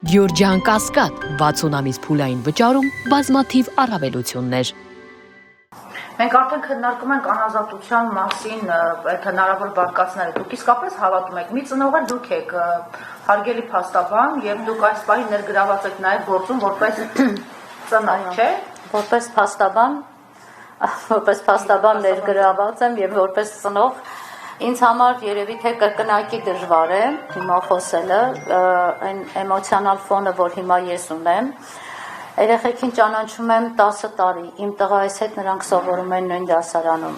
Գյորջյան Կասկադ 60 ամիս փուլային վճարում բազմաթիվ առավելություններ։ Մենք արդեն քննարկում ենք անազատության մասին այդ հնարավոր բարգացները։ Դուք իսկապես հավատում եք, մի ծնողը դուք եք, հարգելի փաստաբան, եւ դուք այս պահին ներգրաված եք նաեւ գործում որպես ծնող, չէ՞։ Որպես փաստաբան ներգրաված եմ եւ որպես ծնող ինձ համար երևի թե կրկնակի դժվար է հիմա խոսելը, այն էմոցիոնալ ֆոնը, որ հիմա ես ունեմ։ Երեխեքին ճանաչում եմ 10 տարի, իմ տղայիս հետ նրանք սովորում են նույն դասարանում։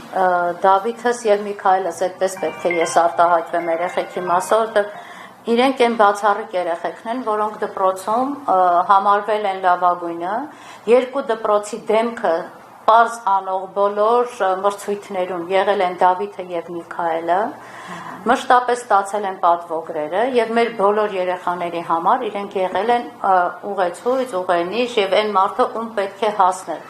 Դավիթս եւ Միքայելս այդպես պետք է ես արտահայտվեմ երեխեքի մասով, որտեղ իրենք են բացառիկ երեխեքն են, որոնք դպրոցում համարվել են լավագույնը, երկու դպրոցի դեմքը պարզ անող բոլոր մրցույթներում եղել են Դավիթը եւ Միքայելը, մշտապես ստացել են պատվոգրերը եւ մեր բոլոր երեխաների համար իրենք եղել են ուղեցույց, ուղենիշ եւ այն մարդը, ում պետք է հասնել։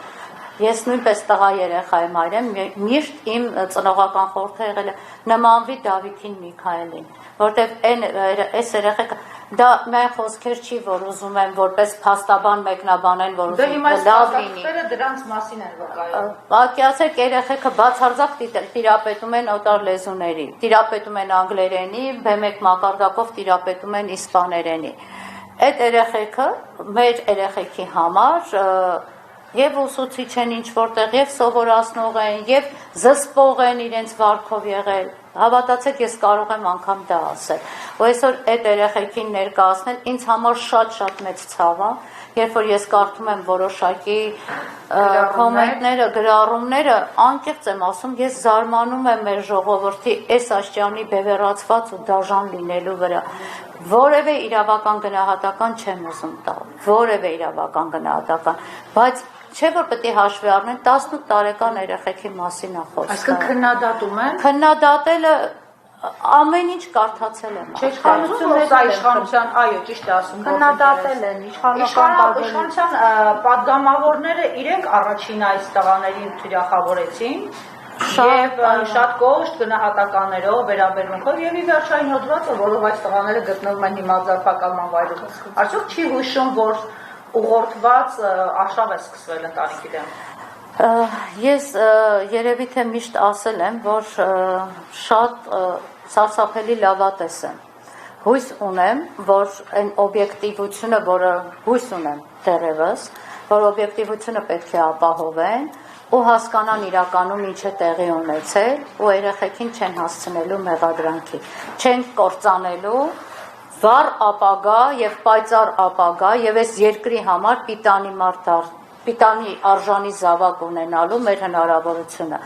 Ես նույնպես տղա երեխայի մայր եմ, միշտ իմ ծնողական խորհուրդը եղել է նմանվի Դավիթին, Միքայելին, որտեվ այս երեխեքը դա միայն խոսքեր չի, որ ուզում եմ որպես փաստաբան մեկնաբանեն, որ լավ լինի։ Դրանց մասին են վկայում։ Ակյացեք երեխեքը բացարձակ տիրապետում են օտար լեզուների, տիրապետում են անգլերենի, B1 մակարդակով տիրապետում են իսպաներենի։ Այդ երեխեքը մեր երեխեքի համար եւ ուսուցիչ են ինչ որտեղ, եւ սովորացնող են, եւ զսպող են իրենց վարքով եղել։ Հավատացեք, ես կարող եմ անգամ դա ասել։ Ու այսօր այդ երեխեքին ներկայացնել ինձ համար շատ մեծ ցավ է, երբ որ ես կարդում եմ որոշակի կոմենտները, գրառումները, անկեղծ եմ ասում, ես զարմանում եմ մեր ժողովրդի այս աշճանի բևեռացված ու դաժան լինելու վրա։ Որևէ իրավական գնահատական չեմ ուզում տալ, որևէ իրավական գնահատական, բայց չէ որ պետք է հաշվի առնեն 18 տարեկան երեխեքի մասին է խոսքը։ Այսինքն քննադատում են։ Քննադատելը ամեն ինչ կարդացել եմ։ Չէ, իշխանության, այո, ճիշտ է ասում։ Քննադատել են իշխանության պատգամավորները իրենք առաջին այս տղաներին թիրախավորեցին։ Եվ շատ կոշտ գնահատականներով, վերաբերմունքով եւ ի վերջո այն հոդվածը, որով այս տղաները գտնվում են հիմա ձերբակալման վայրում։ Արդյոք չի հուշում, որ ուղղորդված արշավ է սկսվել ընտանիքի դեմ։ Ես երևի թե միշտ ասել եմ, որ շատ սարսափելի լավատես եմ։ Հույս ունեմ, որ այն օբյեկտիվությունը, որը հույս ունեմ դեռևս, որ օբյեկտիվությունը պետք է ապահովեն ու հասկանան իրականում ինչ է տեղի ունեցել ու երեխեքին չեն հասցնելու մեղադրանքի, չեն կործանելու վառ ապագա եւ պայծառ ապագա եւ այս երկրի համար պիտանի արժանի զավակ ունենալու մեր հնարավորությունը։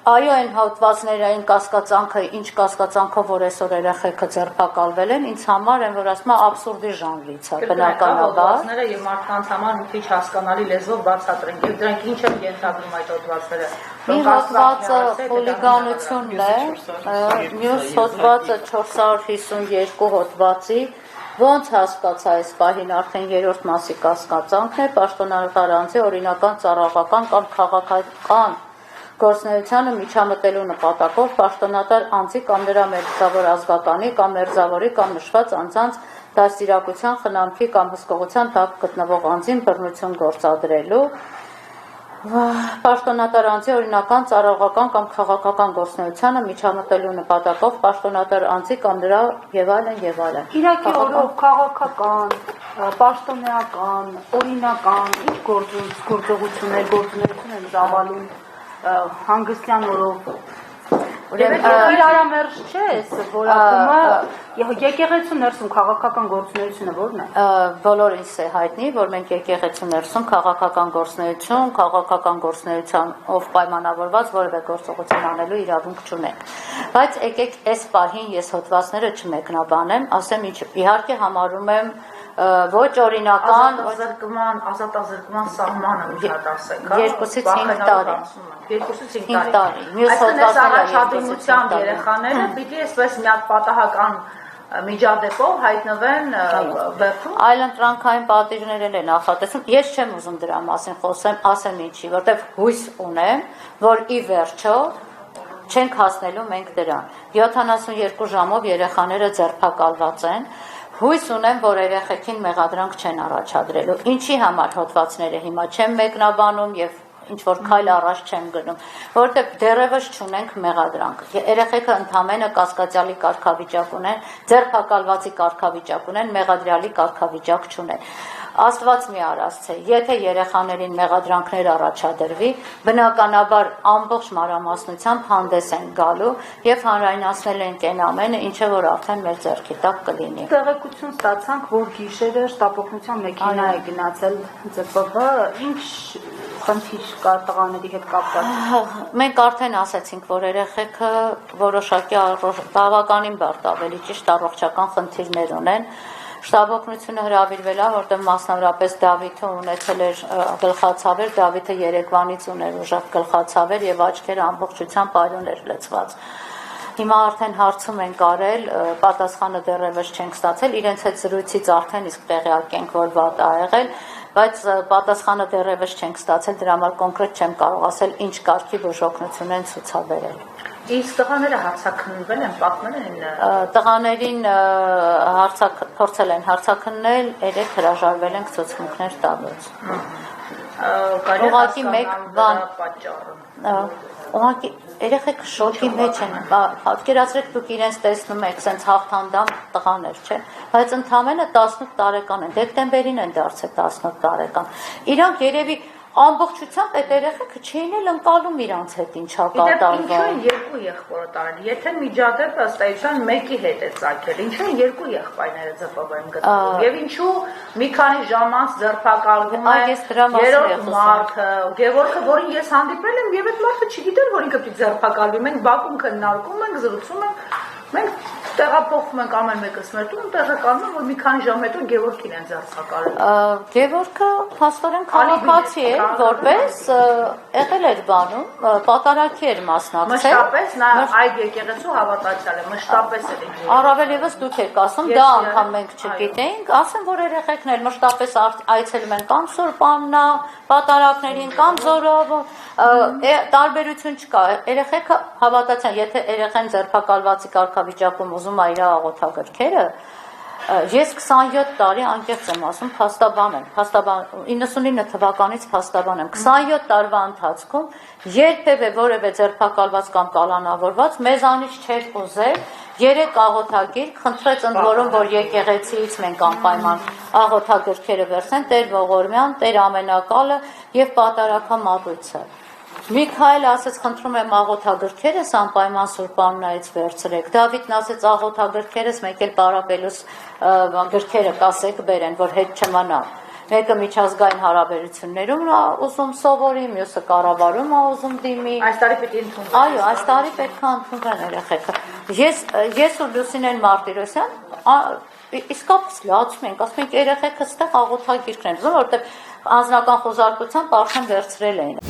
Այո, այն հատվածները, այն կասկածանքը, ինչ կասկածանքով որ այսօր երեխեքը ձերբակալվել են, ինձ համար են, որ ասում եմ աբսուրդի ժանրից է, բնականաբար։ Հատվածները եւ մարդկանց համար մի քիչ հասկանալի լեզվով բացատրենք, եւ դրանք ինչ են ենթադրում այդ հատվածները։ Մի հատվածը խուլիգանությունն է, մյուս հատվածը 452 հատվածի, ոնց հասկացա այս պահին արդեն երրորդ մասի կասկածանքն է, պաշտոնատար անձի օրինական ծառայողական կամ քաղաքական գործունեությանը միջամտելու նպատակով պաշտոնատար անձի կամ նրա մերձավոր ազգականի կամ մերձավորի կամ նշված անձանց դաստիարակության, խնամքի կամ հսկողության տակ գտնվող անձին բռնություն գործադրելու, պաշտոնատար անձի օրինական ծառայողական կամ քաղաքական գործունեությանը միջամտելու նպատակով պաշտոնատար անձի կամ նրա եւ այլն եւ այլն։ Իրակի օրով քաղաքական, պաշտոնեական, օրինական, ինչ գործողություններ են զավալում հանգստյան օրով։ Իրարամերժ չէ այս որակումը, եկեղեցու ներսում քաղաքական գործունեությունը ո՞րն է։ Բոլորիս է հայտնի, որ մենք եկեղեցու ներսում քաղաքական գործունեությունով պայմանավորված որևէ գործողություն անելու իրավունք չունենք։ Բայց եկեք այս պահին ես հոդվածները չմեկնաբանեմ, ասեմ ինչ իհարկե համարում եմ ոչ օրինական ազատազրկման սահմանը միջադասեք, 2-ից 5 տարի։ 2-ից 5 տարի։ Մյուս հոդվածները առաջադիմությամբ երեխաները պիտի այսպես մի հատ պատահական միջադեպով հայտնվեն վերջում։ Այլընտրանքային պատիժներ են նախատեսում։ Ես չեմ ուզում դրա մասին խոսեմ, ասեմ ինչի, որտեղ հույս ունեմ, որ ի վերջո չենք հասնելու մենք դրան։ 72 ժամով երեխաները ձերբակալված են, Հույս ունեմ, որ երեխեքին մեղադրանք չեն առաջադրելու։ Ինչի համար հոդվածները հիմա չեմ մեկնաբանում եւ ինչ որ քայլ առաջ չեմ գնում, որովհետեւ դեռևս չունենք մեղադրանք։ Երեխեքը ընդամենը կասկածյալի կարգավիճակ ունեն, ձերբակալվածի կարգավիճակ ունեն, մեղադրյալի կարգավիճակ չունեն։ Աստված մի արածցե, եթե երեխաներին մեղադրանքներ առաջադրվի, բնականաբար ամբողջ մանրամասնությամբ հանդես են գալու եւ հանրայնացնել են այն ամենը, ինչը որ արդեն մեր ձեռքի տակ կլինի։ Տեղեկություն ստացանք, որ գիշերը շտապօգնության մեքենա է գնացել ԶՊՎ, ինչ խնդիր կա տղաների հետ կապված։ Մենք արդեն ասացինք, որ երեխեքը որոշակի բավականին բարդ ավելի ճիշտ առողջական խնդիրներ ունեն։ Շտաբօգնությունը հրավիրվել է, որտեղ մասնավորապես Դավիթը ունեցել էր գլխացավեր, Դավիթը երեկվանից ուներ ուժեղ գլխացավեր եւ աչքերը ամբողջությամբ այլուն էր լցված։ Հիմա արդեն հարցում ենք արել, պատասխանը դեռևս չենք ստացել, իրենց հետ զրույցից արդեն իսկ տեղյակ ենք, որ վատ ա եղել, բայց պատասխանը դեռևս չենք ստացել, դրա համար կոնկրետ չեմ կարող ասել, ինչ կարգի բուժօգնություն են ցուցաբերել։ Իսկ տղաները հարցաքննվել են, պատմել են։ Տղաներին փորձել են հարցաքննել, երեք հրաժարվել ենք ցուցմունքներ տալուց։ Ուղղակի մեկ բան ուղղակի երեխեք շոկի մեջ են, պատկերացրեք դուք իրենց տեսնում եք, սենց հաղթանդամ տղաներ, չէ, բայց ընդամենը 18 տարեկան են, դեկտեմբերին են դարձել 18 տարեկան, իրանք երևի ամբողջությամբ այդ երեխեքը չէին էլ ընկալում իրանց հետ ինչա կատարվում։ Ինչու են երկու եղբորը տարել, եթե միջադեպը ըստ էության մեկի հետ է ծագել, ինչու են երկու եղբայրները ԶՊՎ-ում գտնվում, եւ ինչու մի քանի ժամ անց ձերբակալվում է երրորդ մարդը, Գևորգը, որին ես հանդիպել եմ, եւ այդ մարդը չգիտեր, որ ինքը պիտի ձերբակալվի, մենք բակում քննարկում ենք, զրուցում ենք, մենք տեղափոխվում ենք ամեն մեկս մեր տուն, տեղեկանում որ մի քանի ժամ հետո Գևորգին են ձերբակալել։ Գևորգը փաստորեն քաղաքացի է, որպես եղել էր բանում, պատարագի էր մասնակցել։ Մշտապես նա այդ եկեղեցու հավատացյալ է, մշտապես էր։ Առավել եւս դուք եք ասում, դա անգամ մենք չգիտեինք, ասեմ, որ երեխեքն էլ մշտապես այցելում են կամ Սուրբաննա, պատարագներին կամ Զորով, տարբերություն չկա։ Երեխեքը հավատացան, եթե երեխան ձերբակալվածի կարգավիճակում ուզում է իր աղոթագրքերը, ես 27 տարի անկեղծ եմ ասում, փաստաբան եմ, 99 թվականից փաստաբան եմ, 27 տարվա ընթացքում երբևէ որևէ ձերբակալված կամ կալանավորված մեզանից չէր ուզել 3 աղոթագիր, խնդրեց ընդ որում, որ եկեղեցիից մենք անպայման աղոթագրքերը վերցնեն, Տեր Ողորմյան, Տեր Ամենակալը եւ Պատարագամատույցը։ Միքայել ասեց, խնդրում եմ աղոթագրքերս անպայման Սուրբաննայից վերցրեք։ Դավիթն ասեց, աղոթագրքերս մեկ էլ Պարապելուս գրքերը կասեք բերեն, որ հետ չմնա։ Մեկը միջազգային հարաբերություններում նա ուզում սովորի, մյուսը կառավարում է ուզում դիմի։ Այս տարի պիտի ընդունվի։ Այո, այս տարի պետք է ընդունվեն երեխեքը։ Ես ու Լուսինեն Մարտիրոսյան իսկապես լացում ենք, ասում ենք երեխեքը ստեղ աղոթագիրքներ են ուզում, որովհետև անձնական խոզարկությամբ արդեն վերցրել էին։